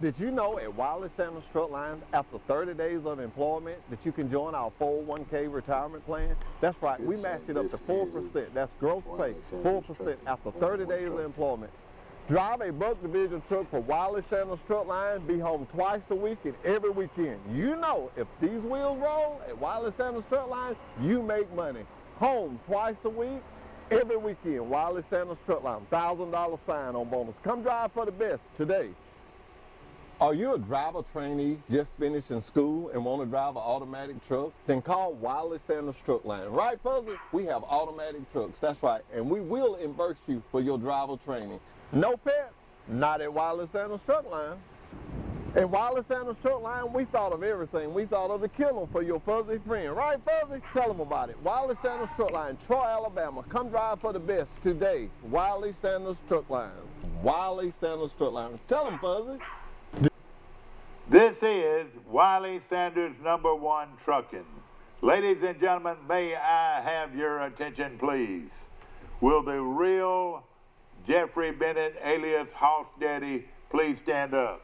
Did you know at Wiley Sanders Truck Lines, after 30 days of employment, that you can join our 401k retirement plan? That's right, we match it up to 4%. That's gross pay, 4% after 30 days of employment. Drive a Buck Division truck for Wiley Sanders Truck Lines, be home twice a week and every weekend. You know, if these wheels roll at Wiley Sanders Truck Lines, you make money. Home twice a week, every weekend. Wiley Sanders Truck Line, $1,000 sign-on bonus. Come drive for the best today. Are you a driver trainee just finishing school and want to drive an automatic truck? Then call Wiley Sanders Truck Line. Right, Fuzzy? We have automatic trucks. That's right. And we will reimburse you for your driver training. No pets? Not at Wiley Sanders Truck Line. At Wiley Sanders Truck Line, we thought of everything. We thought of the killer for your fuzzy friend. Right, Fuzzy? Tell them about it. Wiley Sanders Truck Line, Troy, Alabama. Come drive for the best today. Wiley Sanders Truck Line. Wiley Sanders Truck Line. Tell them, Fuzzy. This is Wiley Sanders #1 Trucking. Ladies and gentlemen, may I have your attention, please? Will the real Jeffrey Bennett, alias Hoss Daddy, please stand up?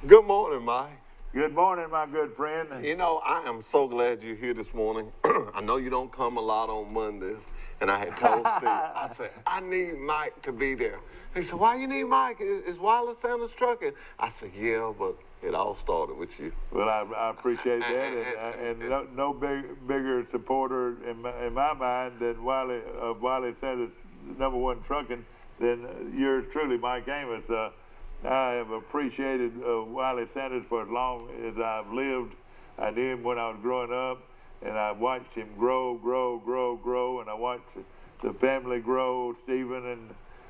Good morning, Mike. Good morning, my good friend. You know, I am so glad you're here this morning. I know you don't come a lot on Mondays, and I had told Steve, I said, I need Mike to be there. He said, why you need Mike? It's Wiley Sanders Trucking. I said, yeah, but it all started with you. Well, I appreciate that, and no bigger supporter in my mind than Wiley Sanders #1 Trucking than yours truly, Mike Amos. I have appreciated Wiley Sanders for as long as I've lived. I knew him when I was growing up, and I watched him grow, and I watched the family grow, Stephen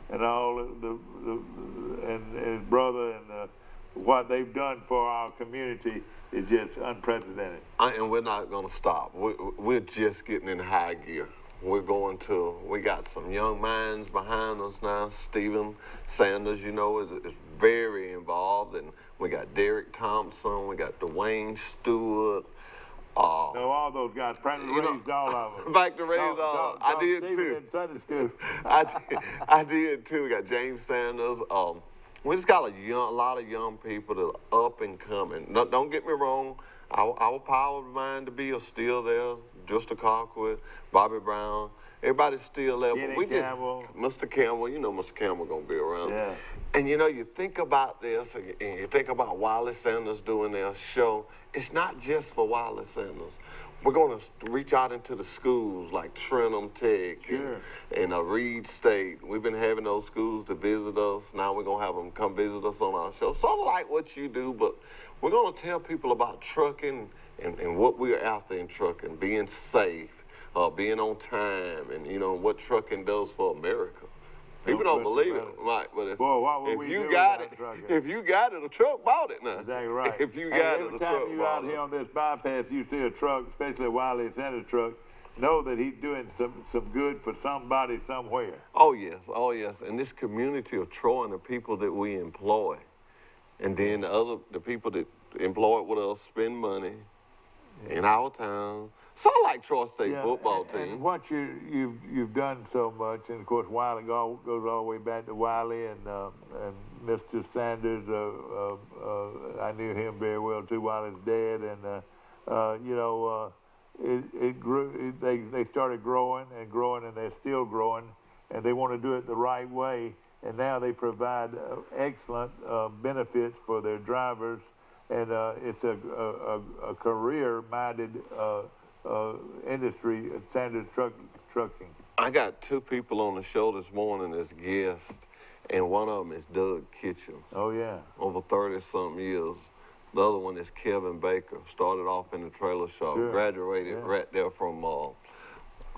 and all and his brother, and what they've done for our community is just unprecedented. And we're not going to stop. We're just getting in high gear. We got some young minds behind us now. Stephen Sanders, you know, is very involved. And we got Derek Thompson, we got Dwayne Stewart. So all those guys, practically raised all of them. Back to raise all of them. I did Stephen too. in Sunday school. I did too. We got James Sanders. We just got a lot of young people that are up and coming. No, don't get me wrong. Our power of mind to be are still there. Just a Colquitt, Bobby Brown, everybody's still there. Kenny but Campbell. Mr. Campbell, you know Mr. Campbell gonna be around. Yeah. And you know, you think about this, and you think about Wiley Sanders doing their show. It's not just for Wiley Sanders. We're gonna reach out into the schools like Trenton Tech and Reed State. We've been having those schools to visit us. Now we're gonna have them come visit us on our show. Sort of like what you do, but we're gonna tell people about trucking and what we're after in trucking, being safe, being on time, and you know what trucking does for America. People don't believe it, right? But if you got it, a truck bought it now. Exactly right. If you got it, every a time truck you bought out it. here on this bypass, you see a truck, especially a Wiley Sanders truck, know that he's doing some good for somebody somewhere. Oh yes, and this community of Troy and the people that we employ, and then the people that employ with us spend money in our town. So like Troy State football team. And what you've done so much, and of course Wiley goes all the way back to Wiley and Mr. Sanders. I knew him very well too. Wiley's dad, and you know, it grew. They started growing, and they're still growing, and they want to do it the right way. And now they provide excellent benefits for their drivers, and it's a career-minded industry, Sanders trucking. I got two people on the show this morning as guests, and one of them is Doug Kitchens. Oh yeah. Over 30-something years. The other one is Kevin Baker. Started off in the trailer shop, graduated right there from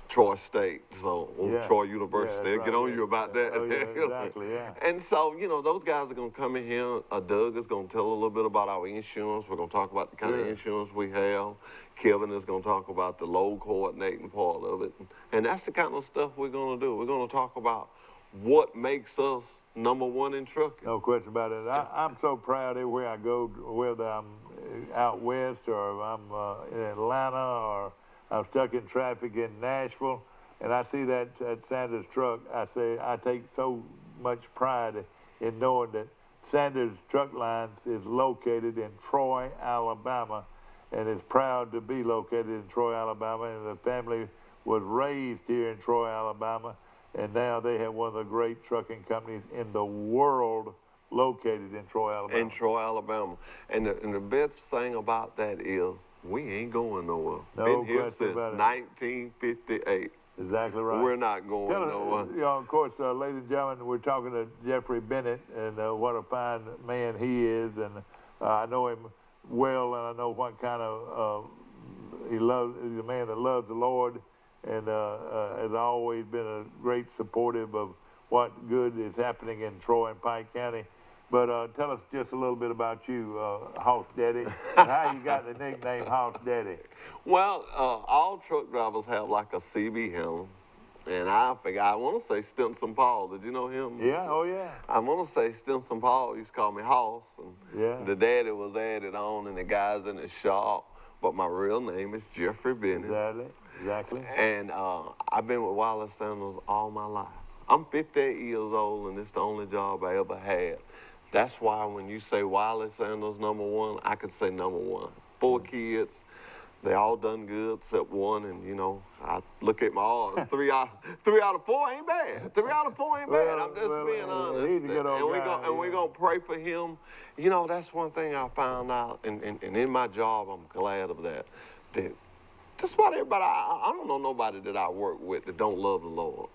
Troy State, so Troy University. They'll get on you about that. Oh, yeah, exactly, yeah. And so, you know, those guys are going to come in here. Doug is going to tell a little bit about our insurance. We're going to talk about the kind of insurance we have. Kevin is going to talk about the load coordinating part of it. And that's the kind of stuff we're going to do. We're going to talk about what makes us #1 in trucking. No question about it. I'm so proud everywhere I go, whether I'm out west or I'm in Atlanta or I'm stuck in traffic in Nashville, and I see that Sanders truck. I say I take so much pride in knowing that Sanders Truck Lines is located in Troy, Alabama, and is proud to be located in Troy, Alabama. And the family was raised here in Troy, Alabama, and now they have one of the great trucking companies in the world located in Troy, Alabama. In Troy, Alabama. And the best thing about that is we ain't going nowhere. No Been here question since about it. 1958. Exactly right. We're not going nowhere. You know, of course, ladies and gentlemen, we're talking to Jeffrey Bennett, and what a fine man he is, and I know him well, and I know what kind of he's a man that loves the Lord, and has always been a great supportive of what good is happening in Troy and Pike County. But tell us just a little bit about you, Hoss Daddy, and how you got the nickname Hoss Daddy. Well, all truck drivers have like a CB helm. And I want to say Stinson Paul. Did you know him? Yeah, oh yeah. I want to say Stinson Paul used to call me Hoss. And Yeah. the daddy was added on, and the guys in the shop. But my real name is Jeffrey Bennett. Exactly. And I've been with Wallace Sanders all my life. I'm 58 years old, and it's the only job I ever had. That's why when you say Wallace Sanders #1, I could say #1. 4 kids, they all done good except one, and you know, I look at my odds. 3 out of 4 ain't bad. 3 out of 4 ain't bad. I'm just being honest. He's a good old guy, we're gonna pray for him. You know, that's one thing I found out, and in my job, I'm glad of that. That just about everybody, I don't know nobody that I work with that don't love the Lord.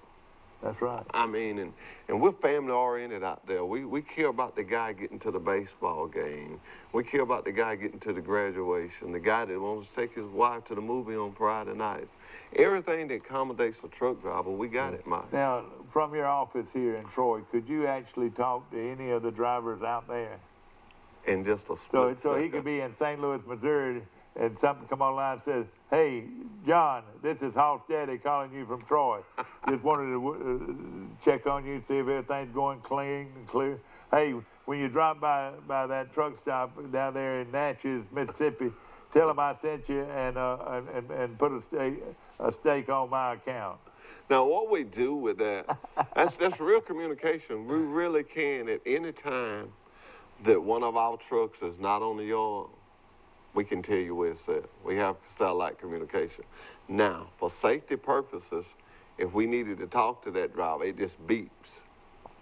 That's right. I mean, and we're family oriented out there. We care about the guy getting to the baseball game. We care about the guy getting to the graduation, the guy that wants to take his wife to the movie on Friday nights. Everything that accommodates a truck driver, we got it, Mike. Now, from your office here in Troy, could you actually talk to any of the drivers out there? In just a split So he second. could be in St. Louis, Missouri, and something come online and says, "Hey, John, this is Hoss Daddy calling you from Troy. Just wanted to check on you, see if everything's going clean and clear. Hey, when you drop by that truck stop down there in Natchez, Mississippi, tell them I sent you and put a stake on my account." Now, what we do with that, that's real communication. We really can, at any time that one of our trucks is not on the yard, we can tell you where it's at. We have satellite communication. Now, for safety purposes, if we needed to talk to that driver, it just beeps.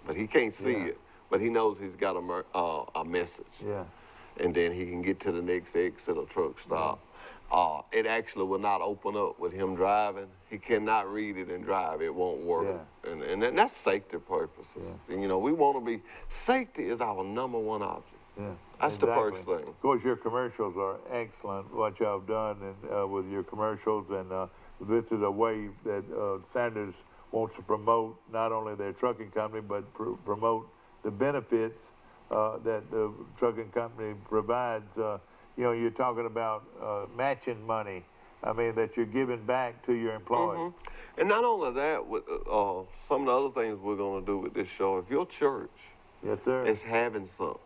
But he can't see it, but he knows he's got a message. Yeah. And then he can get to the next exit or truck stop. It actually will not open up with him driving. He cannot read it and drive. It won't work. Yeah. And that's safety purposes. Yeah. And, you know, we want to be, safety is our #1 object. Yeah. That's the first thing. Of course, your commercials are excellent, what y'all have done with your commercials, and this is a way that Sanders wants to promote not only their trucking company, but promote the benefits that the trucking company provides. You know, you're talking about matching money. I mean, that you're giving back to your employees. Mm-hmm. And not only that, with some of the other things we're going to do with this show, if your church Yes, sir. is having something,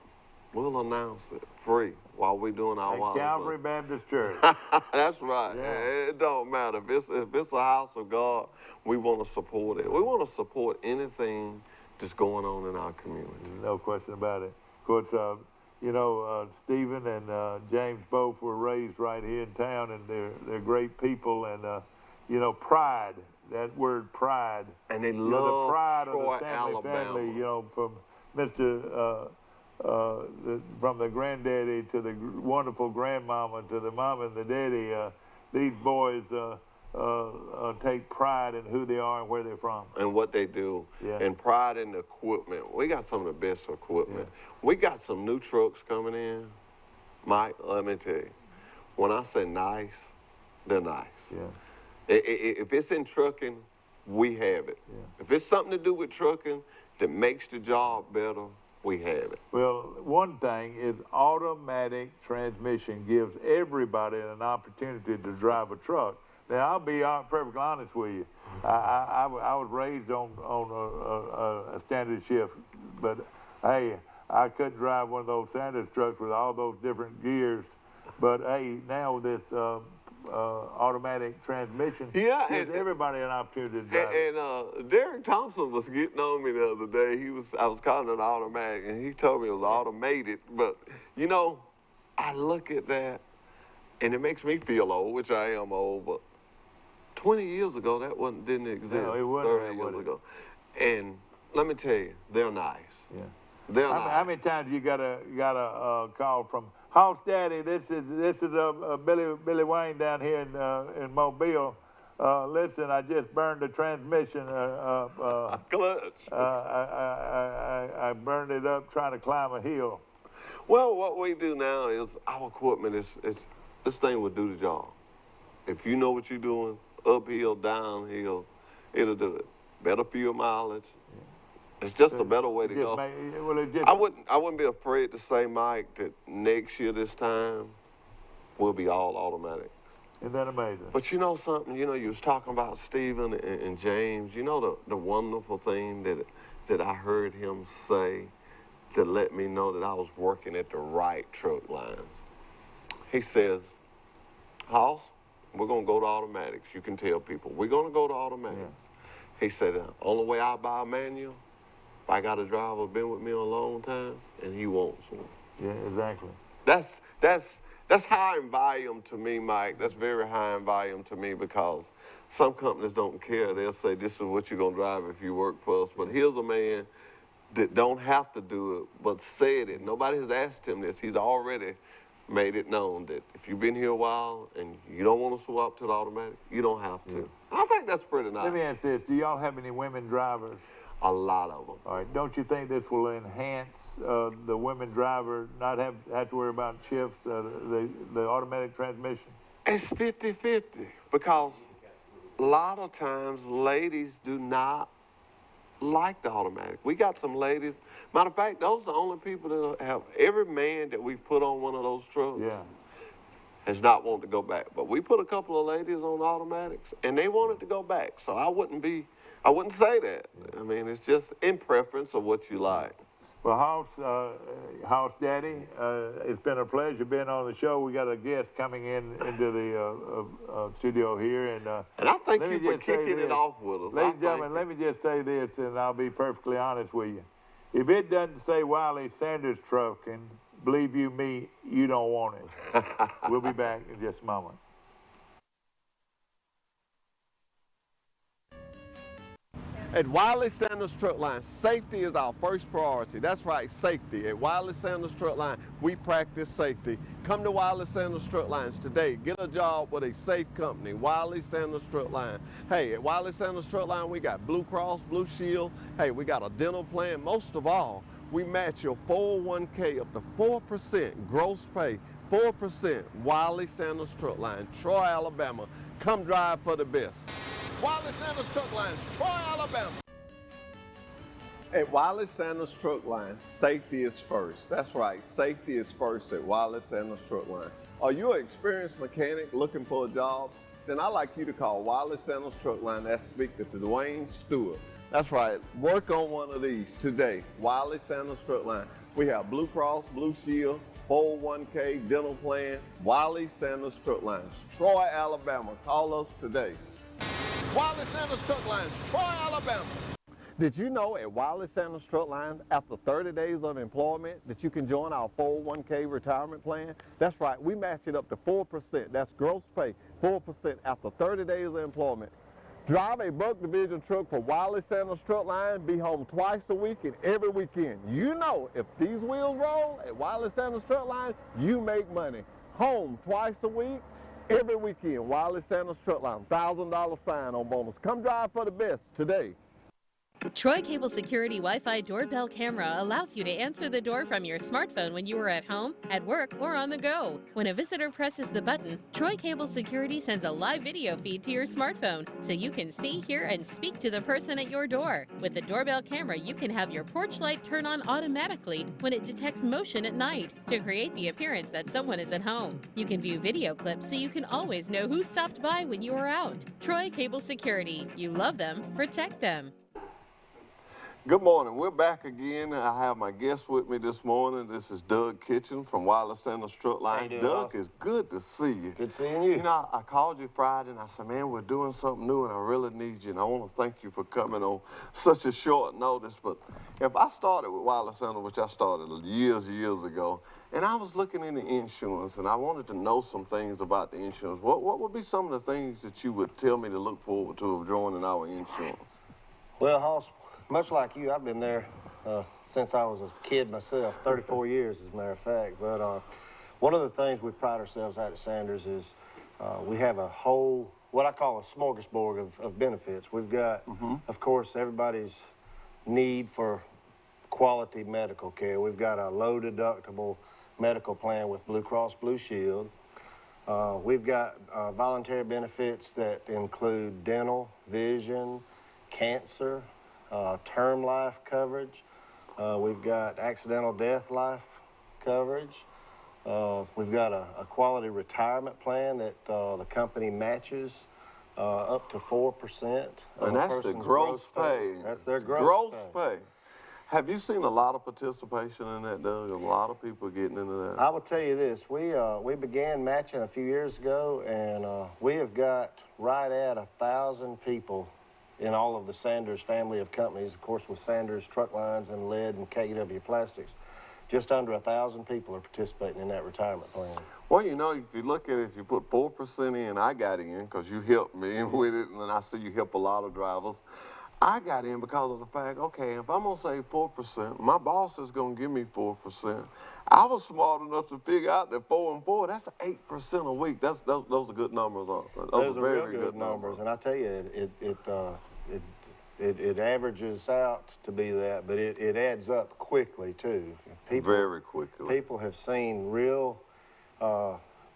we'll announce it free while we're doing our And Calvary Baptist Church. That's right. Yeah. It don't matter. If it's a house of God, we want to support it. We want to support anything that's going on in our community. No question about it. Of course, you know, Stephen and James both were raised right here in town, and they're great people. And you know, pride. That word pride. And they You know, love the pride Troy, of the Alabama. family. You know, from Mr. From the granddaddy to the wonderful grandmama to the mom and the daddy. These boys take pride in who they are and where they're from. And what they do, Yeah. and pride in the equipment. We got some of the best equipment. We got some new trucks coming in. Mike, let me tell you, when I say nice, they're nice. Yeah. If it's in trucking, we have it. Yeah. If it's something to do with trucking that makes the job better, we have it. Well, one thing is automatic transmission gives everybody an opportunity to drive a truck. Now, I'll be perfectly honest with you. I was raised on a standard shift, but hey, I couldn't drive one of those Sanders trucks with all those different gears. But hey, now with this automatic transmission. Yeah, gives and everybody an opportunity to drive. And Derek Thompson was getting on me the other day. I was calling it an automatic, and he told me it was automated. But you know, I look at that, and it makes me feel old, which I am old. But 20 years ago, that didn't exist. No, it wasn't. 30 years ago, and let me tell you, they're nice. Yeah. They're nice. How many times you got a call from House Daddy? This is Billy Wayne down here in Mobile. Listen, I just burned the transmission. Clutch. I burned it up trying to climb a hill. Well, what we do now is our equipment this thing will do the job. If you know what you're doing, uphill, downhill, it'll do it. Better fuel mileage. It's just a better way to go. I wouldn't be afraid to say, Mike, that next year this time we'll be all automatic. Isn't that amazing? But you know something? You know, you was talking about Stephen and James. You know the wonderful thing that I heard him say to let me know that I was working at the right truck lines. He says, Hoss, we're going to go to automatics. You can tell people, we're going to go to automatics. Yeah. He said, only way I buy a manual, if I got a driver who's been with me a long time, and he wants one. Yeah, exactly. That's high in volume to me, Mike. That's very high in volume to me because some companies don't care. They'll say, this is what you're going to drive if you work for us. But here's a man that don't have to do it, but said it. Nobody has asked him this. He's already made it known that if you've been here a while and you don't want to swap to the automatic, you don't have to. Yeah. I think that's pretty nice. Let me ask this. Do y'all have any women drivers? A lot of them. All right. Don't you think this will enhance the women driver not have to worry about shifts, the automatic transmission? It's 50-50 because a lot of times ladies do not like the automatic. We got some ladies. Matter of fact, those are the only people that have, every man that we put on one of those trucks has not wanted to go back. But we put a couple of ladies on automatics and they wanted to go back. So I wouldn't say that. I mean, it's just in preference of what you like. Well, House Daddy, it's been a pleasure being on the show. We got a guest coming into the studio here, and I thank you for kicking it off with us. Ladies and gentlemen, let me just say this, and I'll be perfectly honest with you. If it doesn't say Wiley Sanders Trucking, believe you me, you don't want it. We'll be back in just a moment. At Wiley Sanders Truck Line, safety is our first priority. That's right, safety. At Wiley Sanders Truck Line, we practice safety. Come to Wiley Sanders Truck Lines today. Get a job with a safe company, Wiley Sanders Truck Line. Hey, at Wiley Sanders Truck Line, we got Blue Cross, Blue Shield. Hey, we got a dental plan. Most of all, we match your 401k up to 4% gross pay. 4%, Wiley Sanders Truck Line, Troy, Alabama. Come drive for the best. Wiley Sanders Truck Lines, Troy, Alabama. At Wiley Sanders Truck Lines, safety is first. That's right, safety is first at Wiley Sanders Truck Line. Are you an experienced mechanic looking for a job? Then I'd like you to call Wiley Sanders Truck Line and speak to Dwayne Stewart. That's right, work on one of these today. Wiley Sanders Truck Line. We have Blue Cross, Blue Shield, 401k, dental plan, Wiley Sanders Truck Lines, Troy, Alabama. Call us today. Wiley Sanders Truck Lines, Troy, Alabama. Did you know at Wiley Sanders Truck Lines, after 30 days of employment, that you can join our 401k retirement plan? That's right, we match it up to 4%. That's gross pay, 4% after 30 days of employment. Drive a Buck Division truck for Wiley Sanders Truck Line, be home twice a week and every weekend. You know, if these wheels roll at Wiley Sanders Truck Line, you make money. Home twice a week, every weekend. Wiley Sanders Truck Line, $1,000 sign-on bonus. Come drive for the best today. Troy Cable Security Wi-Fi doorbell camera allows you to answer the door from your smartphone when you are at home, at work, or on the go. When a visitor presses the button, Troy Cable Security sends a live video feed to your smartphone so you can see, hear, and speak to the person at your door. With the doorbell camera, you can have your porch light turn on automatically when it detects motion at night to create the appearance that someone is at home. You can view video clips so you can always know who stopped by when you are out. Troy Cable Security. You love them, protect them. Good morning. We're back again. I have my guest with me this morning. This is Doug Kitchen from Wireless Sanders Truck Line. How you doing, Doug, boss? it's good to see you. Good seeing you. You know, I called you Friday and I said, man, we're doing something new and I really need you. And I want to thank you for coming on such a short notice. But if I started with Wireless Sanders, which I started years ago, and I was looking into insurance and I wanted to know some things about the insurance, what would be some of the things that you would tell me to look forward to of joining our insurance? Well, Hoss, much like you, I've been there since I was a kid myself, 34 years as a matter of fact. But one of the things we pride ourselves at Sanders is we have a whole, what I call a smorgasbord of benefits. We've got, of course, everybody's need for quality medical care. We've got a low deductible medical plan with Blue Cross Blue Shield. We've got voluntary benefits that include dental, vision, cancer, term life coverage. We've got accidental death life coverage. We've got a quality retirement plan that the company matches up to 4%. of And a that's the person's gross pay. That's their gross pay. Have you seen a lot of participation in that, Doug? A lot of people getting into that. I will tell you this, we began matching a few years ago, and we have got right at 1,000 people in all of the Sanders family of companies, of course with Sanders Truck Lines and Lead and KW Plastics. Just under 1,000 people are participating in that retirement plan. Well, you know, if you look at it, if you put 4% in, I got in because you helped me with it, and I see you help a lot of drivers. I got in because of the fact, okay, if I'm gonna save 4%, my boss is gonna give me 4%. I was smart enough to figure out that 4 and 4, that's 8% a week. Those are good numbers, Those are very good numbers, and I tell you, it averages out to be that, but it adds up quickly too. Very quickly. People have seen real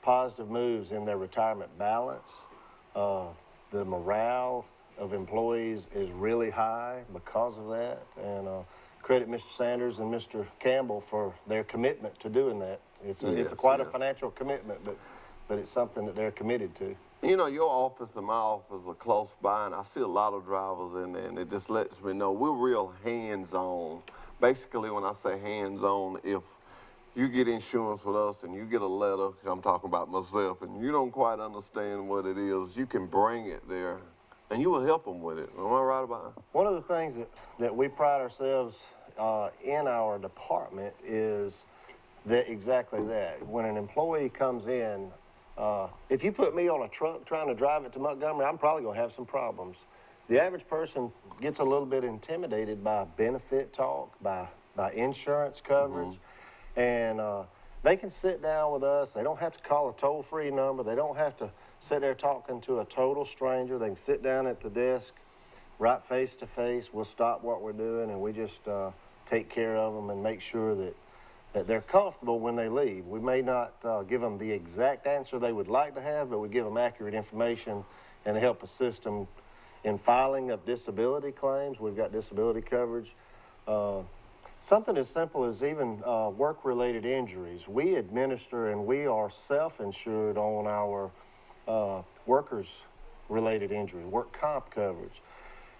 positive moves in their retirement balance. The morale of employees is really high because of that, and credit Mr. Sanders and Mr. Campbell for their commitment to doing that. It's quite a financial commitment, but it's something that they're committed to. You know, your office and my office are close by, and I see a lot of drivers in there, and it just lets me know we're real hands-on. Basically, when I say hands-on, if you get insurance with us and you get a letter, I'm talking about myself, and you don't quite understand what it is, you can bring it there, and you will help them with it. Am I right about it? One of the things that we pride ourselves in our department is exactly that. When an employee comes in, if you put me on a truck trying to drive it to Montgomery, I'm probably going to have some problems. The average person gets a little bit intimidated by benefit talk, by insurance coverage, and they can sit down with us. They don't have to call a toll-free number. They don't have to sit there talking to a total stranger. They can sit down at the desk, right face to face. We'll stop what we're doing, and we just take care of them and make sure that they're comfortable when they leave. We may not give them the exact answer they would like to have, but we give them accurate information and help assist them in filing of disability claims. We've got disability coverage. Something as simple as even work-related injuries. We administer and we are self-insured on our workers-related injuries, work comp coverage.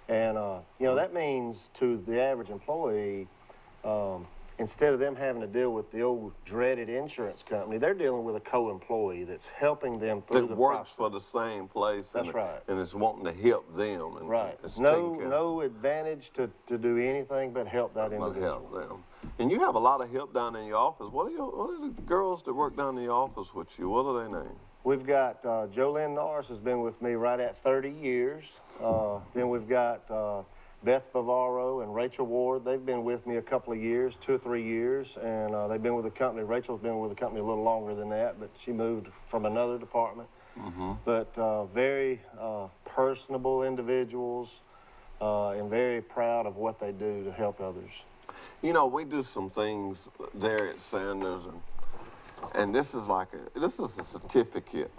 And, you know, that means to the average employee, instead of them having to deal with the old dreaded insurance company, they're dealing with a co-employee that's helping them through the works process. for the same place. That's right. And it's wanting to help them. And Right. it's taking care of No advantage to do anything but help that them. individual. Help them. And you have a lot of help down in your office. What are the girls that work down in your office with you? What are their names? We've got Jolynn Norris has been with me right at 30 years. Then we've got Beth Bavaro and Rachel Ward. They've been with me a couple of years, 2 or 3 years, and they've been with the company. Rachel's been with the company a little longer than that, but she moved from another department. But very personable individuals and very proud of what they do to help others. You know, we do some things there at Sanders, and this is a certificate.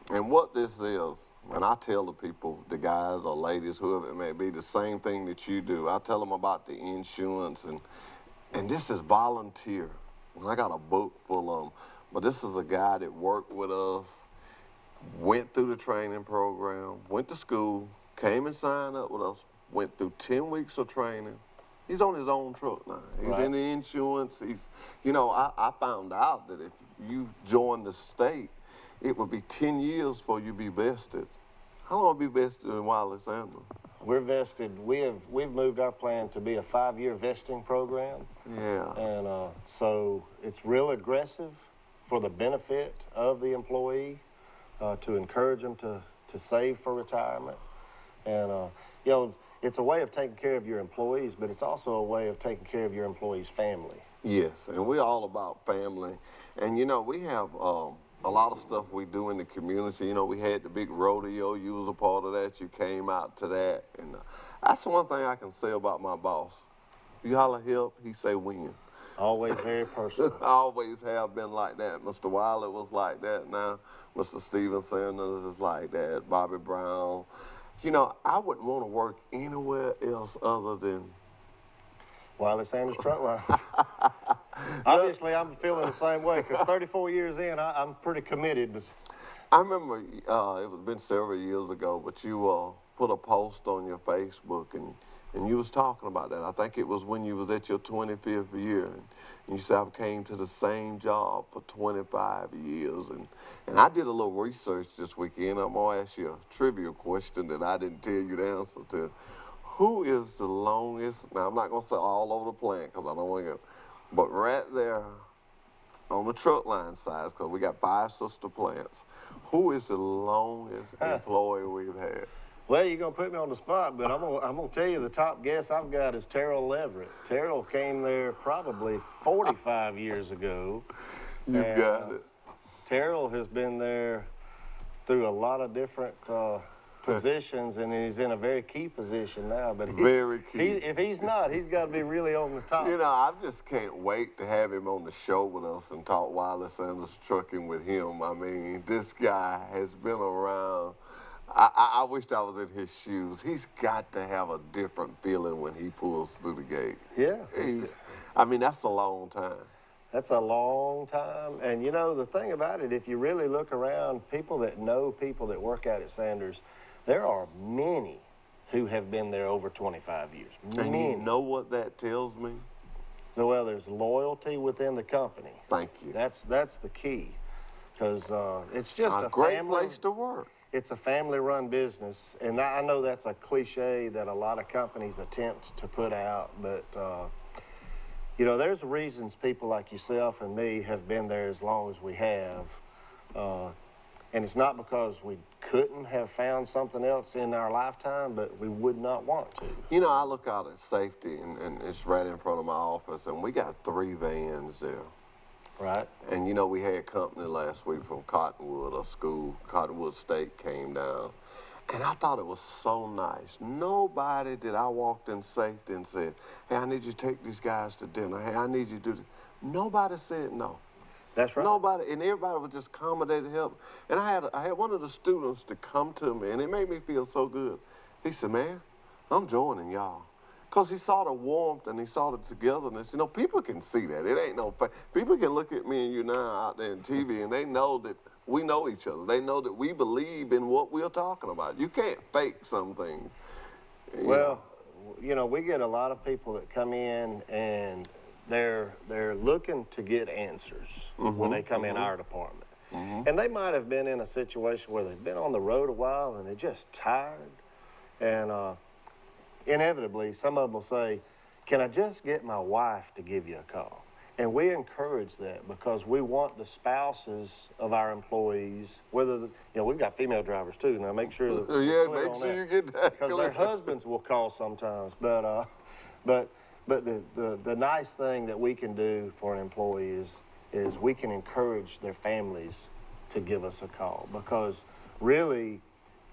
And what this is, and I tell the people, the guys or ladies, whoever it may be, the same thing that you do. I tell them about the insurance, and this is volunteer. And I got a book full of them. But this is a guy that worked with us, went through the training program, went to school, came and signed up with us, went through 10 weeks of training, He's on his own truck now. He's Right. in the insurance. He's, you know, I found out that if you join the state, it would be 10 years before you be vested. How long be vested in Wiley Sanders? We're vested. We've moved our plan to be a 5-year vesting program, Yeah. and so it's real aggressive for the benefit of the employee to encourage them to save for retirement, and you know, it's a way of taking care of your employees, but it's also a way of taking care of your employees' family. Yes, and we're all about family. And you know, we have a lot of stuff we do in the community. You know, we had the big rodeo. You was a part of that. You came out to that. And that's one thing I can say about my boss. You holler help, he say win. Always very personal. I always have been like that. Mr. Wiley was like that now. Mr. Steven Sanders is like that. Bobby Brown. You know, I wouldn't want to work anywhere else other than Wiley Sanders Truck Lines. Obviously, I'm feeling the same way because 34 years in, I'm pretty committed. I remember it was been several years ago, but you put a post on your Facebook and you was talking about that. I think it was when you was at your 25th year, and you said, I came to the same job for 25 years. And I did a little research this weekend. I'm going to ask you a trivia question that I didn't tell you the answer to. Who is the longest, now I'm not going to say all over the plant because I don't want to, but right there on the truck line size, because we got 5 sister plants, who is the longest employee we've had? Well, you're gonna put me on the spot, but I'm gonna tell you the top guess I've got is Terrell Leverett. Terrell came there probably 45 years ago. You and, got it. Terrell has been there through a lot of different positions, and he's in a very key position now. But Very key. If he's not, he's got to be really on the top. You know, I just can't wait to have him on the show with us and talk Wiley Sanders trucking with him. I mean, this guy has been around. I wished I was in his shoes. He's got to have a different feeling when he pulls through the gate. Yeah. I mean, that's a long time. That's a long time. And you know, the thing about it, if you really look around, people that know people that work out at Sanders, there are many who have been there over 25 years. And Many. you know what that tells me? Well, there's loyalty within the company. Thank you. That's the key, because it's just A a great family. place to work. It's a family-run business, and I know that's a cliche that a lot of companies attempt to put out, but you know, there's reasons people like yourself and me have been there as long as we have, and it's not because we couldn't have found something else in our lifetime, but we would not want to. You know, I look out at safety, and it's right in front of my office, and we got 3 vans there. Right? And you know, we had company last week from Cottonwood, a school, Cottonwood State came down. And I thought it was so nice. Nobody did I walked in safety and said, hey, I need you to take these guys to dinner. Hey, I need you to do this. Nobody said no. That's right. Nobody, and everybody was just accommodated help. And I had one of the students to come to me, and it made me feel so good. He said, man, I'm joining y'all. Because he saw the warmth and he saw the togetherness. You know, people can see that. It ain't no fake. People can look at me and you now out there on TV and they know that we know each other. They know that we believe in what we're talking about. You can't fake something. Well, you know, we get a lot of people that come in and they're looking to get answers when they come in our department. And they might have been in a situation where they've been on the road a while and they're just tired. And inevitably, some of them will say, can I just get my wife to give you a call? And we encourage that because we want the spouses of our employees, whether, you know, we've got female drivers too, now make sure that Yeah, we're clear make on sure that. you get that Because clear. their husbands will call sometimes, but the nice thing that we can do for an employee is we can encourage their families to give us a call, because really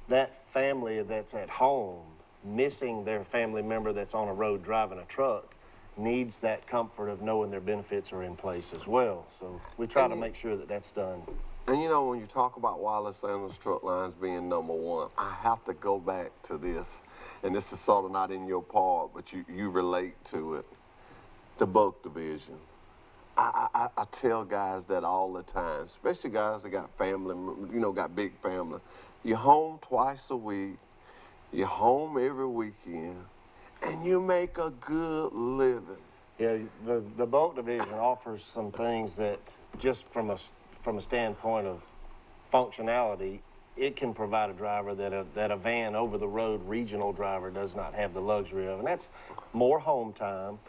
that family that's at home missing their family member that's on a road driving a truck needs that comfort of knowing their benefits are in place as well. So we try to make sure that that's done. And you know, when you talk about Wiley Sanders Truck Lines being #1, I have to go back to this, and this is sort of not in your part, but you relate to it. The bulk division. I tell guys that all the time, especially guys that got family, you know, got big family. You're home twice a week. You're home every weekend, and you make a good living. Yeah, the boat division offers some things that just from a standpoint of functionality, it can provide a driver that a van over the road regional driver does not have the luxury of, and that's more home time.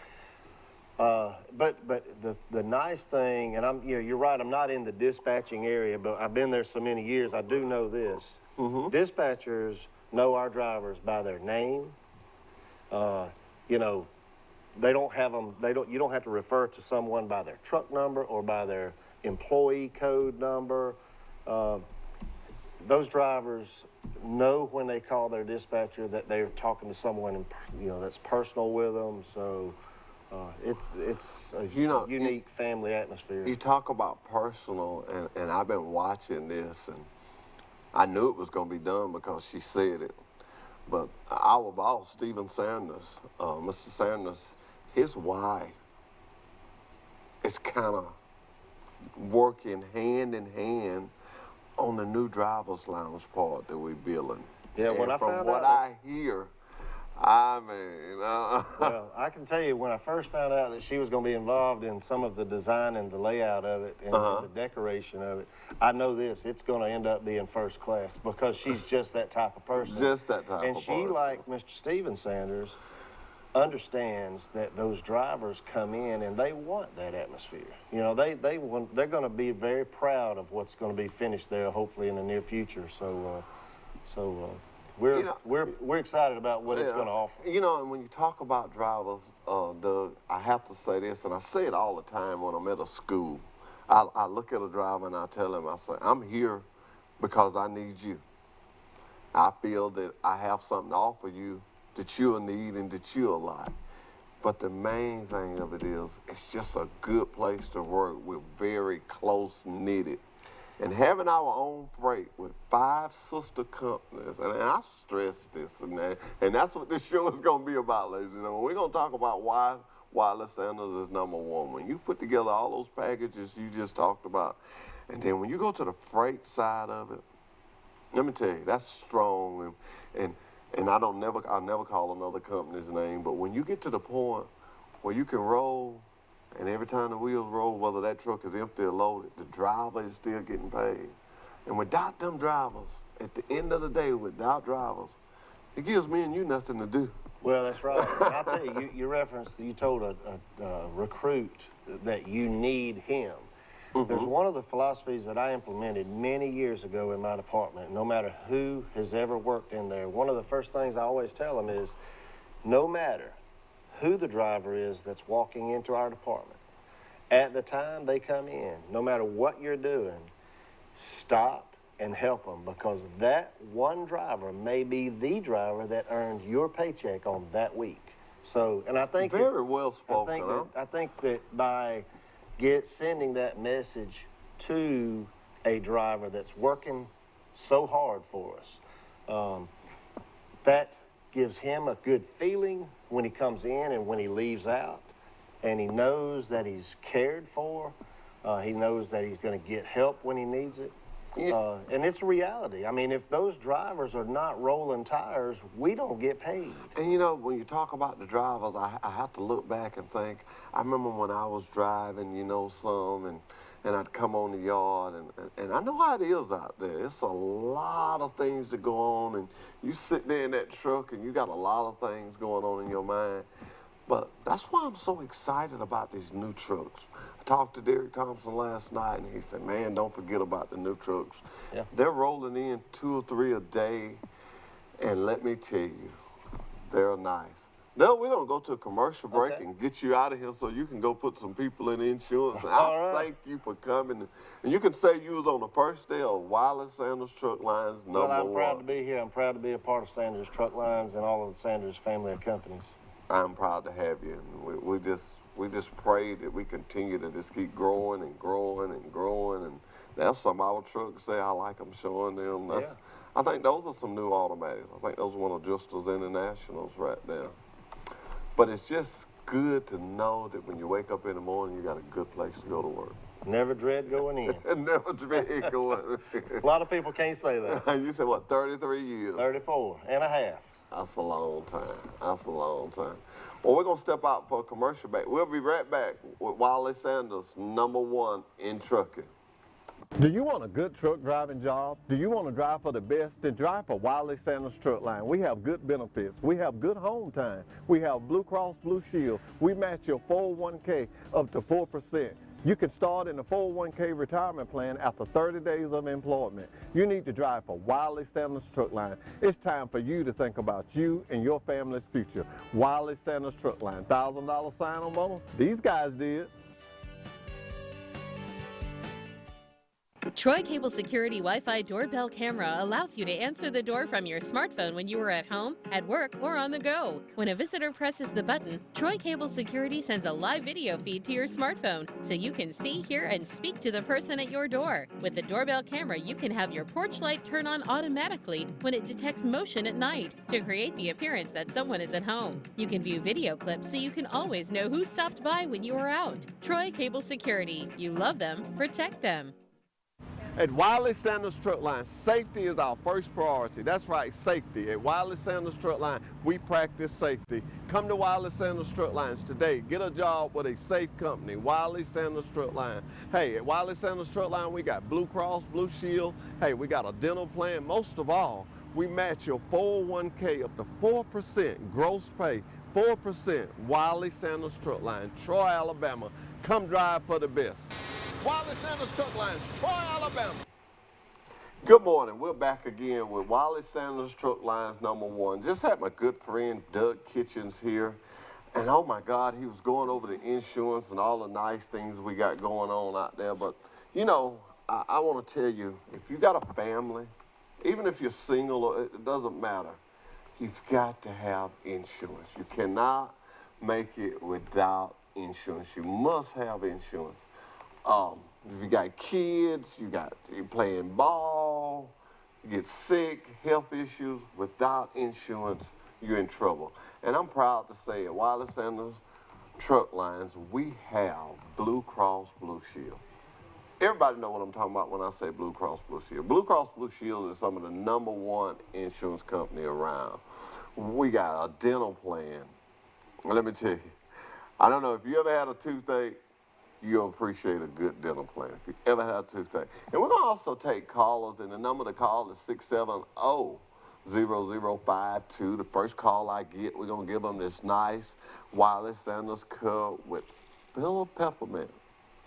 But the nice thing, and you're right, I'm not in the dispatching area, but I've been there so many years, I do know this. Dispatchers know our drivers by their name. You know, they don't have them, you don't have to refer to someone by their truck number or by their employee code number. Those drivers know when they call their dispatcher that they're talking to someone, that's personal with them. So it's a unique family atmosphere. You talk about personal, and I've been watching this, and I knew it was going to be done because she said it. But our boss, Stephen Sanders, Mr. Sanders, his wife is kind of working hand in hand on the new driver's lounge part that we're building. Yeah, and when I from found what out I hear, I mean, well, I can tell you when I first found out that she was going to be involved in some of the design and the layout of it and the decoration of it, I know this, it's going to end up being first class because she's just that type of person. Just that type and of she, person. like Mr. Stephen Sanders, understands that those drivers come in and they want that atmosphere. You know, they're going to be very proud of what's going to be finished there, hopefully in the near future. So, we're excited about what it's going to offer. You know, and when you talk about drivers, Doug, I have to say this, and I say it all the time when I'm at a school. I look at a driver and I tell him, I say, I'm here because I need you. I feel that I have something to offer you that you'll need and that you'll like. But the main thing of it is, it's just a good place to work. We're very close-knitted. And having our own freight with 5 sister companies, and I stress this, and that's what this show is going to be about, ladies and gentlemen. We're going to talk about why Wallace Sanders is #1. When you put together all those packages you just talked about, and then when you go to the freight side of it, let me tell you, that's strong. And I'll never call another company's name, but when you get to the point where you can roll, and every time the wheels roll, whether that truck is empty or loaded, the driver is still getting paid. And without them drivers, at the end of the day, without drivers, it gives me and you nothing to do. Well, that's right. And I'll tell you, you told a recruit that you need him. There's one of the philosophies that I implemented many years ago in my department. No matter who has ever worked in there, one of the first things I always tell them is, no matter who the driver is that's walking into our department, at the time they come in, no matter what you're doing, stop and help them, because that one driver may be the driver that earned your paycheck on that week. So, and I think Very well spoken. I think that by sending that message to a driver that's working so hard for us, that gives him a good feeling when he comes in and when he leaves out, and he knows that he's cared for. He knows that he's going to get help when he needs it. And it's a reality. I mean, if those drivers are not rolling tires, we don't get paid. And you know, when you talk about the drivers, I have to look back and think, I remember when I was driving, and I'd come on the yard, and I know how it is out there. It's a lot of things that go on, and you sit there in that truck, and you got a lot of things going on in your mind. But that's why I'm so excited about these new trucks. I talked to Derek Thompson last night, and he said, man, don't forget about the new trucks. Yeah. They're rolling in 2 or 3 a day, and let me tell you, they're nice. No, we're going to go to a commercial break and get you out of here so you can go put some people in insurance. And I thank you for coming. And you can say you was on the first day of Wallace Sanders Truck Lines #1. Well, I'm proud to be here. I'm proud to be a part of Sanders Truck Lines and all of the Sanders family of companies. I'm proud to have you. And we just pray that we continue to just keep growing and growing and growing. And that's some of our trucks say I like them showing them. That's, Yeah. I think those are some new automatics. I think those are one of Justice Internationals right there. But it's just good to know that when you wake up in the morning, you got a good place to go to work. Never dread going in. And never dread going. A lot of people can't say that. You said, what, 33 years? 34 and a half. That's a long time. That's a long time. Well, we're going to step out for a commercial break. We'll be right back with Wally Sanders, #1 in trucking. Do you want a good truck driving job? Do you want to drive for the best? Then drive for Wiley Sanders Truck Line. We have good benefits. We have good home time. We have Blue Cross Blue Shield. We match your 401k up to 4%. You can start in the 401k retirement plan after 30 days of employment. You need to drive for Wiley Sanders Truck Line. It's time for you to think about you and your family's future. Wiley Sanders Truck Line. $1,000 sign-on bonus? These guys did. Troy Cable Security Wi-Fi doorbell camera allows you to answer the door from your smartphone when you are at home, at work, or on the go. When a visitor presses the button, Troy Cable Security sends a live video feed to your smartphone so you can see, hear, and speak to the person at your door. With the doorbell camera, you can have your porch light turn on automatically when it detects motion at night to create the appearance that someone is at home. You can view video clips so you can always know who stopped by when you are out. Troy Cable Security. You love them, protect them. At Wiley Sanders Truck Line, safety is our first priority. That's right, safety. At Wiley Sanders Truck Line, we practice safety. Come to Wiley Sanders Truck Lines today. Get a job with a safe company, Wiley Sanders Truck Line. Hey, at Wiley Sanders Truck Line, we got Blue Cross, Blue Shield. Hey, we got a dental plan. Most of all, we match your 401k up to 4% gross pay. 4%, Wiley Sanders Truck Line, Troy, Alabama. Come drive for the best. Wiley Sanders Truck Lines, Troy, Alabama. Good morning. We're back again with Wally Sanders Truck Lines #1. Just had my good friend Doug Kitchens here. And oh my God, he was going over the insurance and all the nice things we got going on out there. But, you know, I want to tell you, if you got a family, even if you're single, it doesn't matter. You've got to have insurance. You cannot make it without insurance. You must have insurance. If you got kids, you're playing ball, you get sick, health issues, without insurance, you're in trouble. And I'm proud to say at Wiley Sanders Truck Lines, we have Blue Cross Blue Shield. Everybody know what I'm talking about when I say Blue Cross Blue Shield. Blue Cross Blue Shield is some of the #1 insurance company around. We got a dental plan. Let me tell you, I don't know if you ever had a toothache, you'll appreciate a good dental plan if you ever had a toothache. And we're going to also take callers, and the number to call is 670-0052. The first call I get, we're going to give them this nice Wiley Sanders cup with fill of peppermint.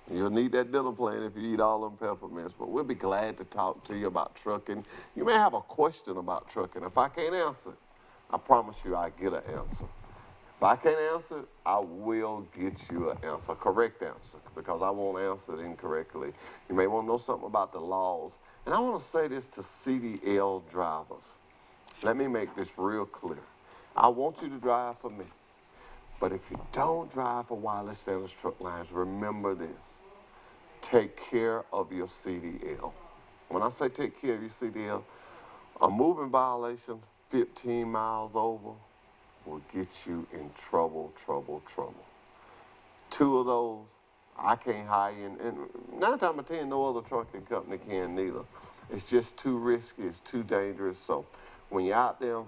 You'll need that dental plan if you eat all them peppermints, but we'll be glad to talk to you about trucking. You may have a question about trucking. If I can't answer it, I promise you I get an answer. If I can't answer it, I will get you an answer, a correct answer, because I won't answer it incorrectly. You may want to know something about the laws. And I want to say this to CDL drivers. Let me make this real clear. I want you to drive for me. But if you don't drive for Wiley Sanders Truck Lines, remember this. Take care of your CDL. When I say take care of your CDL, a moving violation 15 miles over will get you in trouble. 2 of those, I can't hire you, and 9 times out of 10, no other trucking company can neither. It's just too risky, it's too dangerous. So when you're out there,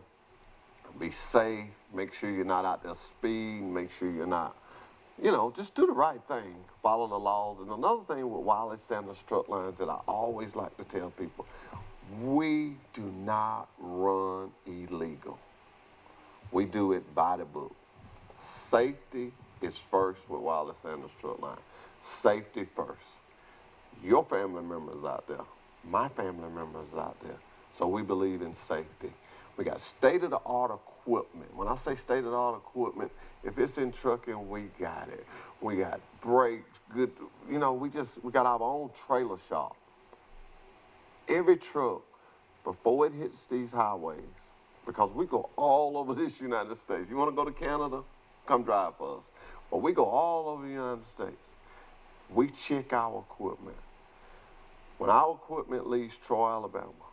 be safe, make sure you're not out there speeding, make sure you're not, you know, just do the right thing, follow the laws. And another thing with Wiley Sanders Truck Lines that I always like to tell people, we do not run illegal. We do it by the book. Safety is first with Wiley Sanders Truck Line. Safety first. Your family members out there, my family members out there. So we believe in safety. We got state-of-the-art equipment. When I say state-of-the-art equipment, if it's in trucking, we got it. We got brakes, good, you know, we got our own trailer shop. Every truck, before it hits these highways, because we go all over this United States. You want to go to Canada? Come drive for us. But we go all over the United States. We check our equipment. When our equipment leaves Troy, Alabama,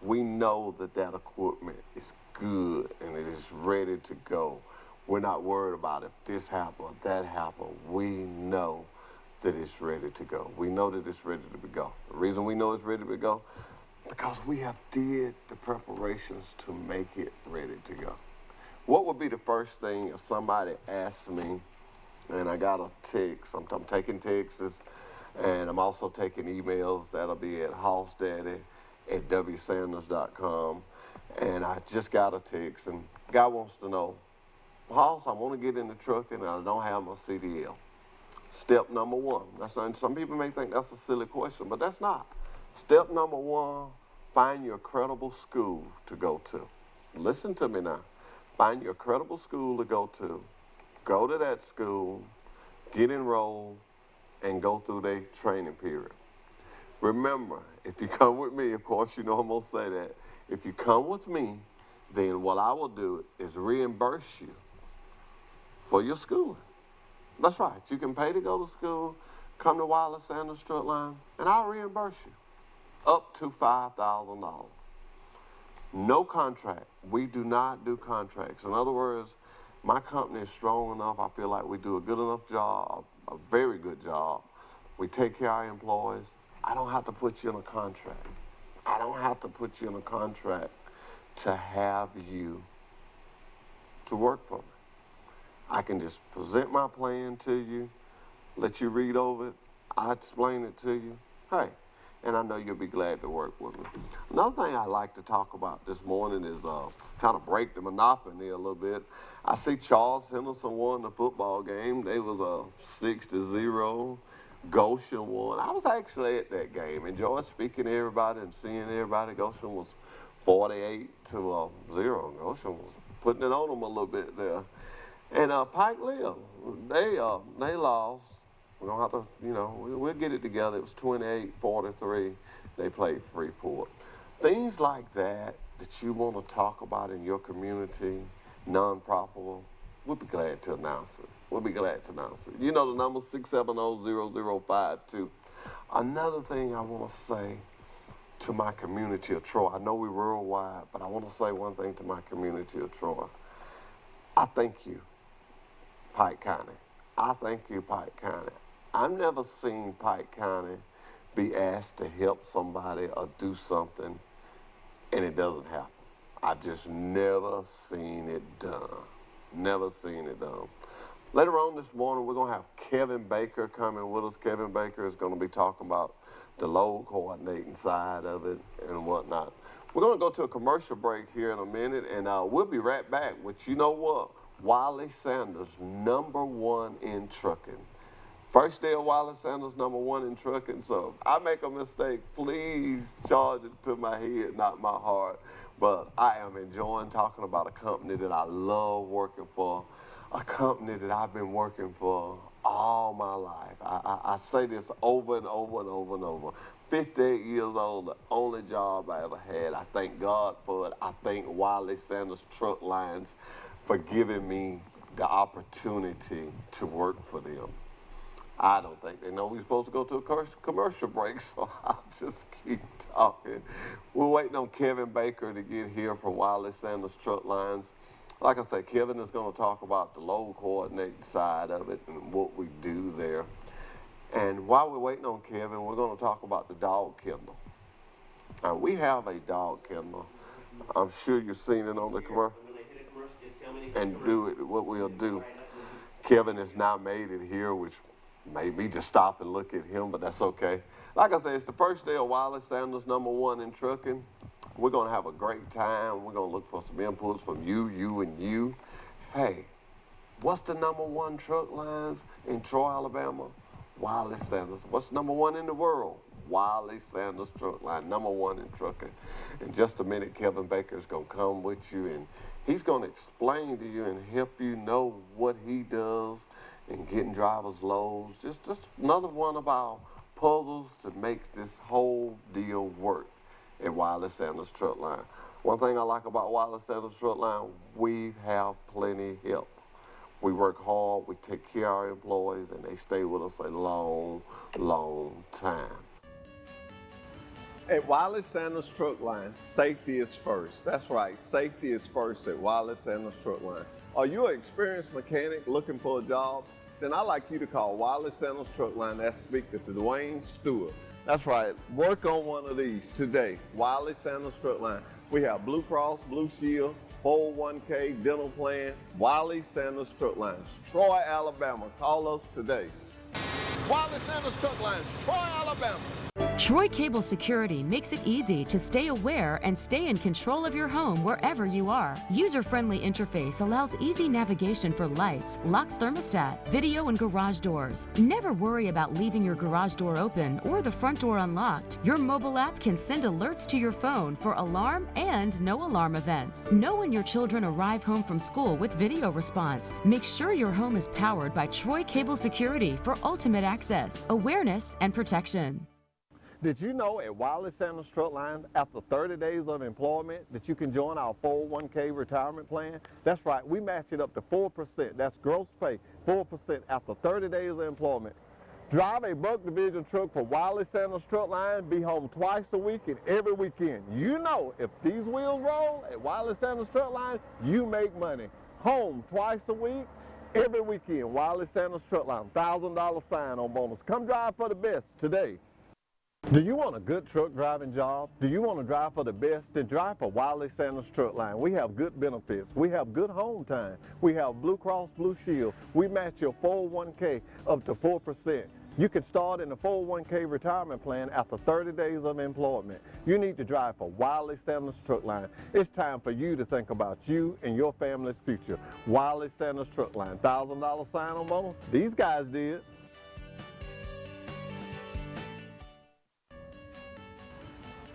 we know that that equipment is good and it is ready to go. We're not worried about if this happened or that happened. We know that it's ready to go. We know that it's ready to go. The reason we know it's ready to go, because we have did the preparations to make it ready to go. What would be the first thing if somebody asked me, and I got a text, I'm taking texts, and I'm also taking emails. That'll be at hossdaddy@wsanders.com. And I just got a text, and guy wants to know, Hoss, I want to get in the trucking, and I don't have my CDL. Step number one. That's not, some people may think that's a silly question, but that's not. Step number one, find your credible school to go to. Listen to me now. Find your credible school to go to. Go to that school, get enrolled, and go through their training period. Remember, if you come with me, of course, you know I'm going to say that. If you come with me, then what I will do is reimburse you for your schooling. That's right. You can pay to go to school, come to Wallace Sanders Truck Line, and I'll reimburse you up to $5,000. No contract. We do not do contracts. In other words, my company is strong enough. I feel like we do a good enough job, a very good job. We take care of our employees. I don't have to put you in a contract. I don't have to put you in a contract to have you to work for me. I can just present my plan to you, let you read over it. I explain it to you. Hey, and I know you'll be glad to work with me. Another thing I'd like to talk about this morning is kind of break the monotony a little bit. I see Charles Henderson won the football game. They was 6-0. Goshen won. I was actually at that game. Enjoyed speaking to everybody and seeing everybody. Goshen was 48-0. Goshen was putting it on them a little bit there. And Pike Lib, they lost. We're gonna have to, we'll get it together. It was 28-43. They played Freeport. Things like that you want to talk about in your community, non-profitable, we'll be glad to announce it. We'll be glad to announce it. You know the number, 670-0052. Another thing I want to say to my community of Troy, I know we're worldwide, but I want to say one thing to my community of Troy. I thank you, Pike County. I thank you, Pike County. I've never seen Pike County be asked to help somebody or do something and it doesn't happen. I just never seen it done. Never seen it done. Later on this morning, we're going to have Kevin Baker coming with us. Kevin Baker is going to be talking about the load coordinating side of it and whatnot. We're going to go to a commercial break here in a minute, and we'll be right back with, you know what, Wally Sanders, #1 in trucking. First day of Wally Sanders, #1 in trucking. So if I make a mistake, please charge it to my head, not my heart. But I am enjoying talking about a company that I love working for, a company that I've been working for all my life. I say this over and over and over and over. 58 years old, the only job I ever had. I thank God for it. I thank Wally Sanders Truck Lines for giving me the opportunity to work for them. I don't think they know we're supposed to go to a commercial break, so I'll just keep talking. We're waiting on Kevin Baker to get here from Wally Sanders Truck Lines. Like I said, Kevin is going to talk about the load coordinating side of it and what we do there. And while we're waiting on Kevin, we're going to talk about the dog kennel. We have a dog kennel. I'm sure you've seen it on the commercial. And do it, what we'll do. Kevin has now made it here, which made me just stop and look at him, but that's okay. Like I said, it's the first day of Wally Sanders #1 in trucking. We're going to have a great time. We're going to look for some inputs from you, and you. Hey, what's the #1 truck lines in Troy, Alabama? Wally Sanders. What's #1 in the world? Wally Sanders Truck Line, #1 in trucking. In just a minute, Kevin Baker is going to come with you, and he's going to explain to you and help you know what he does in getting drivers' loads. Just another one of our puzzles to make this whole deal work at Wally Sanders Truck Line. One thing I like about Wally Sanders Truck Line, we have plenty of help. We work hard, we take care of our employees, and they stay with us a long, long time. At Wally Sanders Truck Line, safety is first. That's right, safety is first at Wally Sanders Truck Line. Are you an experienced mechanic looking for a job? Then I'd like you to call Wally Sanders Truck Line. That's speaker to Dwayne Stewart. That's right, work on one of these today. Wally Sanders Truck Line. We have Blue Cross, Blue Shield, 401k, dental plan, Wiley Sanders Truck Lines, Troy, Alabama. Call us today. Wiley Sanders Truck Lines, Troy, Alabama. Troy Cable Security makes it easy to stay aware and stay in control of your home wherever you are. User-friendly interface allows easy navigation for lights, locks thermostat, video and garage doors. Never worry about leaving your garage door open or the front door unlocked. Your mobile app can send alerts to your phone for alarm and no alarm events. Know when your children arrive home from school with video response. Make sure your home is powered by Troy Cable Security for ultimate access, awareness, and protection. Did you know at Wiley Sanders Truck Lines, after 30 days of employment, that you can join our 401k retirement plan? That's right, we match it up to 4%. That's gross pay, 4% after 30 days of employment. Drive a Buck Division truck for Wiley Sanders Truck Lines, be home twice a week and every weekend. You know, if these wheels roll at Wiley Sanders Truck Lines, you make money. Home twice a week, every weekend. Wiley Sanders Truck Line, $1,000 sign-on bonus. Come drive for the best today. Do you want a good truck driving job? Do you want to drive for the best? Then drive for Wiley Sanders Truck Line. We have good benefits. We have good home time. We have Blue Cross Blue Shield. We match your 401k up to 4%. You can start in the 401k retirement plan after 30 days of employment. You need to drive for Wiley Sanders Truck Line. It's time for you to think about you and your family's future. Wiley Sanders Truck Line, $1,000 sign-on bonus. These guys did.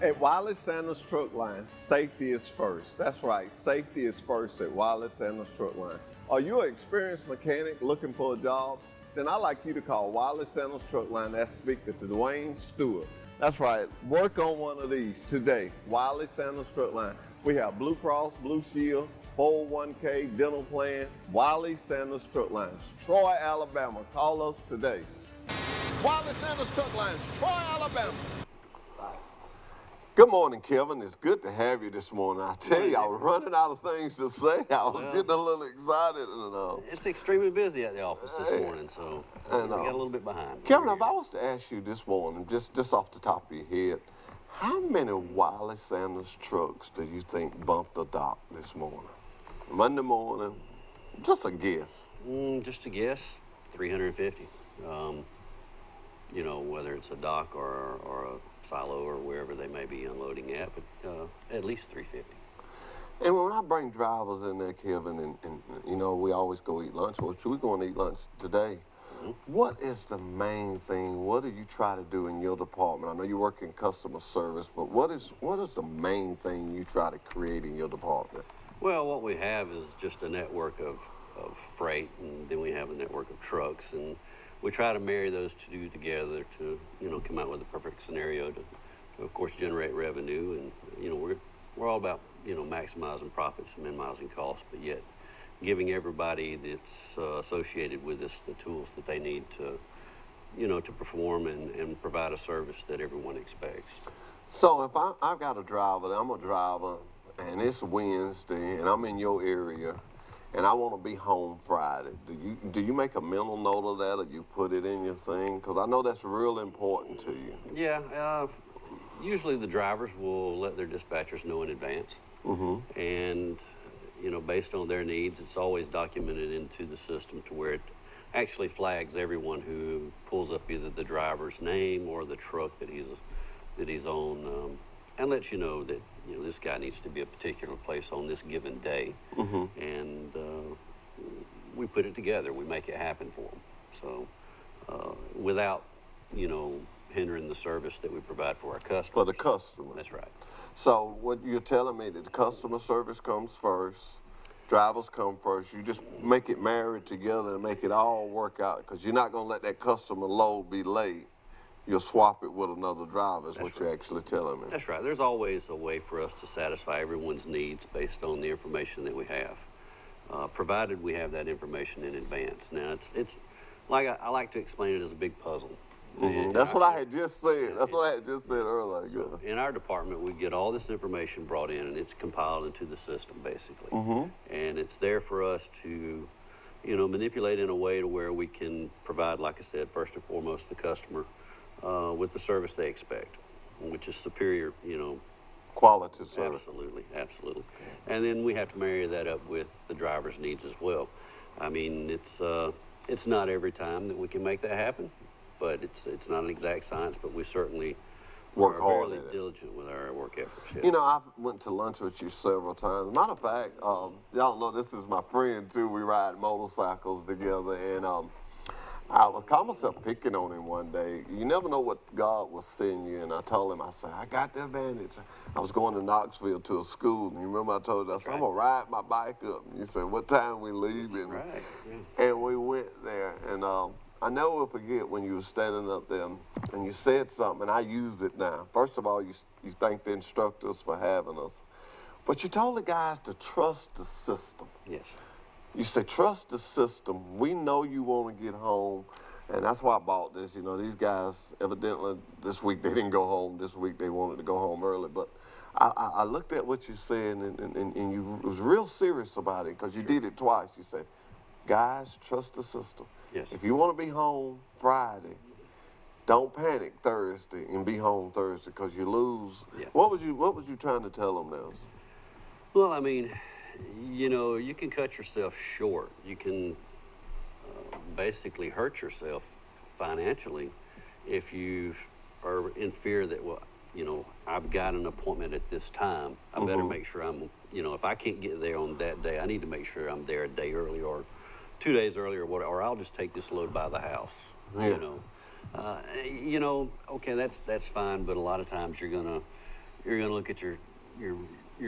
At Wiley Sanders Truck Line, safety is first. That's right, safety is first at Wiley Sanders Truck Line. Are you an experienced mechanic looking for a job? Then I'd like you to call Wiley Sanders Truck Line and speak to Dwayne Stewart. That's right, work on one of these today. Wiley Sanders Truck Line. We have Blue Cross, Blue Shield, 401k, dental plan, Wiley Sanders Truck Lines, Troy, Alabama. Call us today. Wiley Sanders Truck Lines, Troy, Alabama. Good morning, Kevin. It's good to have you this morning. I tell you, I was running out of things to say. I was getting a little excited. It's extremely busy at the office this morning, so we got a little bit behind. Kevin, if I was to ask you this morning, just off the top of your head, how many Wiley Sanders trucks do you think bumped the dock this morning? Monday morning, just a guess. Just a guess, 350. You know, whether it's a dock or a silo or wherever they may be unloading at, but at least 350. And when I bring drivers in there, Kevin, and you know, we always go eat lunch. Well, we're going to eat lunch today. What is the main thing? What do you try to do in your department? I know you work in customer service, but what is the main thing you try to create in your department? Well, what we have is just a network of freight, and then we have a network of trucks, and we try to marry those two together to, you know, come out with a perfect scenario to of course, generate revenue. And, you know, we're all about, you know, maximizing profits and minimizing costs, but yet giving everybody that's associated with this the tools that they need to, you know, to perform and provide a service that everyone expects. So if I've got a driver, I'm a driver, and it's Wednesday, and I'm in your area, and I want to be home Friday, do you make a mental note of that, or you put it in your thing? Because I know that's real important to you. Yeah, usually the drivers will let their dispatchers know in advance. And, you know, based on their needs, it's always documented into the system to where it actually flags everyone who pulls up either the driver's name or the truck that he's on, and lets you know that, you know, this guy needs to be a particular place on this given day. And we put it together. We make it happen for them. So without, you know, hindering the service that we provide for our customers. For the customer. That's right. So what you're telling me that the customer service comes first, drivers come first. You just make it married together and make it all work out, because you're not going to let that customer load be late. You'll swap it with another driver is what you're actually telling me. That's right. There's always a way for us to satisfy everyone's needs based on the information that we have, provided we have that information in advance. Now, it's like I like to explain it as a big puzzle. That's what I had just said. That's what I had just said earlier. So in our department, we get all this information brought in, and it's compiled into the system, basically. And it's there for us to, you know, manipulate in a way to where we can provide, like I said, first and foremost, the customer with the service they expect, which is superior, you know, quality service. Absolutely, absolutely. And then we have to marry that up with the driver's needs as well. I mean, it's not every time that we can make that happen, but it's not an exact science, but we certainly Work are hard fairly at it. diligent with our work efforts. Yeah. You know, I went to lunch with you several times. Matter of fact, y'all know this is my friend too. We ride motorcycles together, and I caught myself picking on him one day. You never know what God will send you, and I told him, I said, I got the advantage. I was going to Knoxville to a school, and you remember I told you, I said, I'm gonna ride my bike up. And you said, what time we leaving? Right. Yeah. And we went there, and I never will forget when you were standing up there and you said something, and I use it now. First of all, you thank the instructors for having us, but you told the guys to trust the system. Yes. You say, trust the system. We know you want to get home, and that's why I bought this. You know, these guys, evidently, this week they didn't go home. This week they wanted to go home early, but I looked at what you said, and you was real serious about it because you did it twice. You said, guys, trust the system. Yes. If you want to be home Friday, don't panic Thursday and be home Thursday because you lose. Yeah. What was you trying to tell them now? Well, I mean, you know, you can cut yourself short. You can basically hurt yourself financially if you are in fear that, well, you know, I've got an appointment at this time. I better make sure I'm, you know, if I can't get there on that day, I need to make sure I'm there a day early or 2 days early or whatever, or I'll just take this load by the house, Yeah. you know, okay, that's fine, but a lot of times you're gonna look at your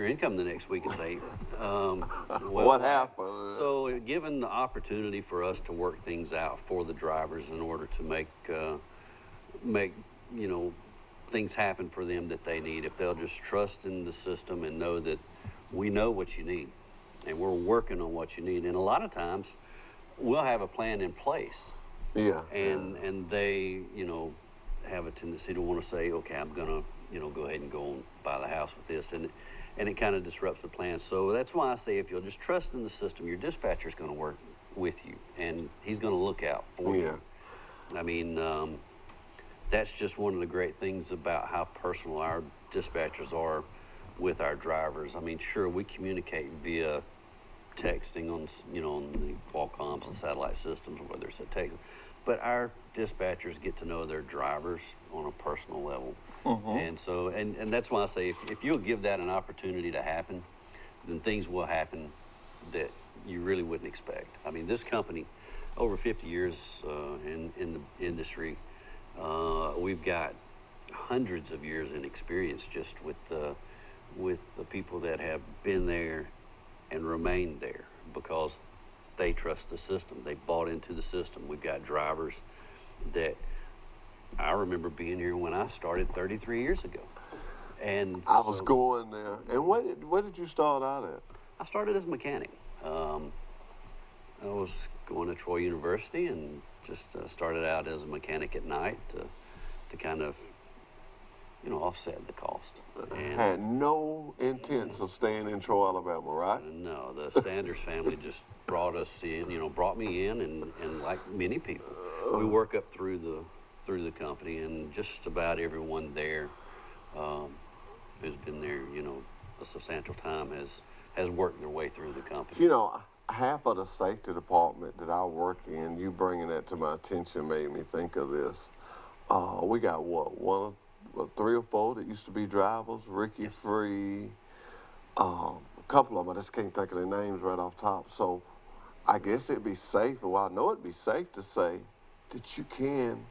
income the next week and say, well, What happened? So given the opportunity for us to work things out for the drivers in order to make you know, things happen for them that they need, if they'll just trust in the system and know that we know what you need and we're working on what you need. And a lot of times we'll have a plan in place. Yeah. And they, you know, have a tendency to want to say, okay, I'm gonna, you know, go ahead and go on by the house with this, and it kind of disrupts the plan. So that's why I say, if you'll just trust in the system, your dispatcher's going to work with you, and he's going to look out for you. I mean, that's just one of the great things about how personal our dispatchers are with our drivers. I mean, sure, we communicate via texting on, you know, on the Qualcomm's and satellite systems, whether it's a text, but our dispatchers get to know their drivers on a personal level. And so, and that's why I say, if you'll give that an opportunity to happen, then things will happen that you really wouldn't expect. I mean, this company, over 50 years in the industry, we've got hundreds of years in experience just with the people that have been there and remained there because they trust the system. They bought into the system. We've got drivers that I remember being here when I started 33 years ago. And I was going there. And what did you start out at? I started as a mechanic. I was going to Troy University and just started out as a mechanic at night to kind of, you know, offset the cost. And Had no intents of staying in Troy, Alabama, right? no, the Sanders family just brought us in, you know, brought me in, and like many people, we work up through the company, and just about everyone there who's been there, you know, a substantial time has worked their way through the company. You know, half of the safety department that I work in, you bringing that to my attention made me think of this. We got what, 3 or 4 that used to be drivers, Ricky Free, a couple of them, I just can't think of their names right off top. So I guess it'd be safe, well, I know it'd be safe to say that you can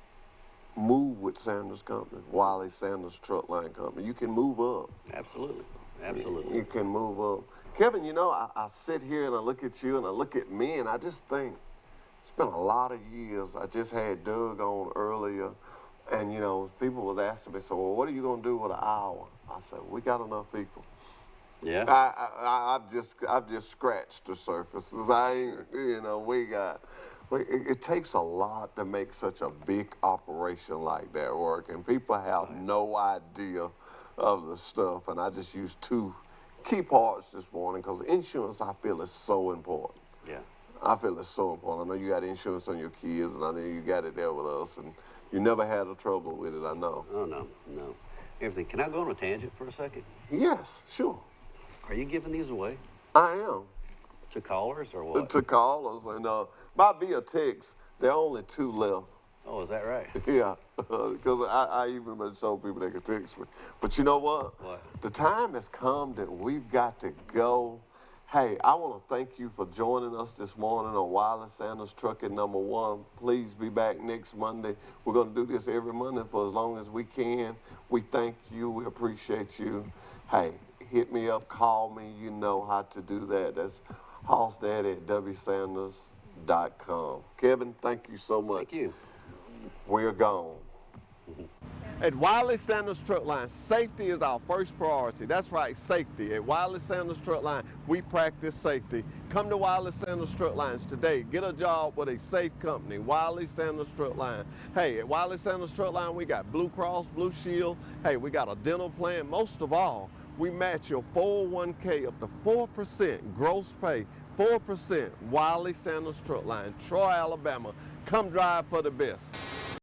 move with Sanders Company, Wiley Sanders Truck Line Company. You can move up. Absolutely, absolutely. You can move up. Kevin, you know, I sit here and I look at you and I look at me and I just think, it's been a lot of years. I just had Doug on earlier, and, you know, people was asking me, so, well, what are you going to do with an hour? I said, we got enough people. Yeah. I've just scratched the surface. I ain't, you know, it takes a lot to make such a big operation like that work, and people have no idea of the stuff. And I just used 2 key parts this morning because insurance, I feel, is so important. Yeah. I feel it's so important. I know you got insurance on your kids, and I know you got it there with us, and you never had a trouble with it, I know. Oh, no. everything. Can I go on a tangent for a second? Yes, sure. Are you giving these away I am. to callers or what? To callers, and might be a text. There are only 2 left. Oh, is that right? Yeah, because I even been showing people they can text me. But you know what? What? The time has come that we've got to go. Hey, I want to thank you for joining us this morning on Wiley Sanders Trucking #1. Please be back next Monday. We're going to do this every Monday for as long as we can. We thank you. We appreciate you. Hey, hit me up, call me. You know how to do that. That's HossDaddy@WSanders.com. Kevin, thank you so much. Thank you. We're gone. At Wiley Sanders Truck Line, safety is our first priority. That's right, safety. At Wiley Sanders Truck Line, we practice safety. Come to Wiley Sanders Truck Lines today. Get a job with a safe company, Wiley Sanders Truck Line. Hey, at Wiley Sanders Truck Line, we got Blue Cross, Blue Shield. Hey, we got a dental plan. Most of all, we match your 401k up to 4% gross pay. 4%, Wiley Sanders Truck Line, Troy, Alabama. Come drive for the best.